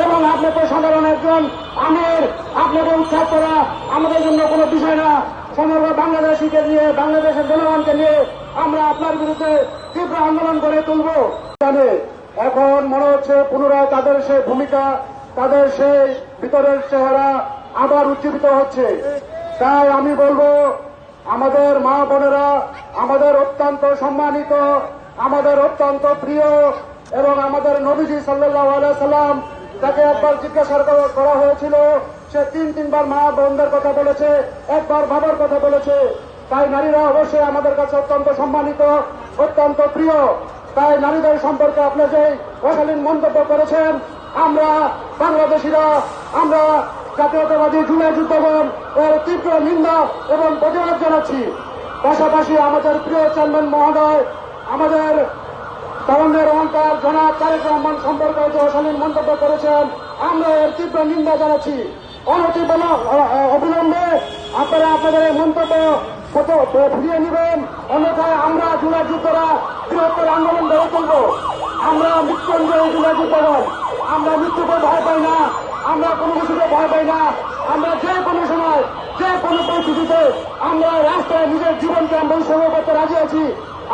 এবং আপনি তো সাধারণ একজন আমির, আপনাকে উৎখাত করা আমাদের জন্য কোনো বিষয় না। সমগ্র বাংলাদেশিকে নিয়ে, বাংলাদেশের জনগণকে নিয়ে আমরা আপনার বিরুদ্ধে তীব্র আন্দোলন করে তুলব। এখন মনে হচ্ছে পুনরায় তাদের সেই ভূমিকা, তাদের সেই ভিতরের চেহারা আবার উজ্জীবিত হচ্ছে। তাই আমি বলবো, আমাদের মা বোনেরা, আমাদের অত্যন্ত সম্মানিত, আমাদের অত্যন্ত প্রিয় এবং আমাদের নবীজি সাল্লাল্লাহু আলাইহি সাল্লাম, তাকে একবার জিজ্ঞাসা করা হয়েছিল, সে তিনবার মা বোনদের কথা বলেছে, একবার বাবার কথা বলেছে। তাই নারীরা অবশ্যই আমাদের কাছে অত্যন্ত সম্মানিত, অত্যন্ত প্রিয়। তাই নারীদের সম্পর্কে আপনি যে অশালীন মন্তব্য করেছেন, আমরা বাংলাদেশিরা, আমরা জাতীয়তাবাদী জুলাই যুদ্ধগণ এর তীব্র নিন্দা এবং প্রতিবাদ জানাচ্ছি। পাশাপাশি আমাদের প্রিয় চেয়ারম্যান মহোদয়, আমাদের তরুণের অহংকার জনাব তারেক রহমান সম্পর্কে যে অশালীন মন্তব্য করেছেন, আমরা এর তীব্র নিন্দা জানাচ্ছি। অবিলম্বে আপনারা আপনাদের এই মন্তব্য ফিরিয়ে নেবেন, অন্যথায় আমরা জুলাই যুদ্ধরা বৃহত্তর আন্দোলন গড়ে তুলব। আমরা মৃত্যুঞ্জয় জুলাই যুদ্ধগণ, আমরা মৃত্যুকে ভয় পাই না, আমরা কোনো কিছুকে ভয় পাই না। আমরা যে কোনো সময়, যে কোনো পরিস্থিতিতে আমরা রাস্তায় নিজের জীবনকে আমরা উৎসর্গ করতে রাজি আছি।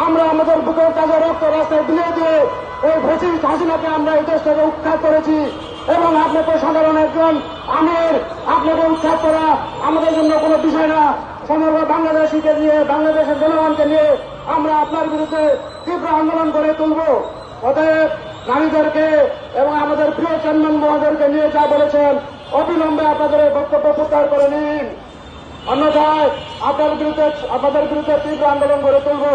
আমরা আমাদের বুকের তাজা রক্ত রাস্তায় দিয়ে দিয়ে এই ফ্যাসিস্ট হাসিনাকে আমরা এই দেশ থেকে উৎখাত করেছি। এবং আপনি তো সাধারণ একজন আমির, আপনাকে উৎখাত করা আমাদের জন্য কোনো বিষয় না। সমগ্র বাংলাদেশিকে নিয়ে, বাংলাদেশের জনগণকে নিয়ে আমরা আপনার বিরুদ্ধে তীব্র আন্দোলন করে তুলব। অতএব নারীদেরকে এবং আমাদের প্রিয় চেয়ারম্যান মহোদয়কে নিয়ে যা বলেছেন, অবিলম্বে আপনাদের এই বক্তব্য প্রত্যাহার করে নিন, অন্যথায় আপনাদের বিরুদ্ধে তীব্র আন্দোলন গড়ে তুলব।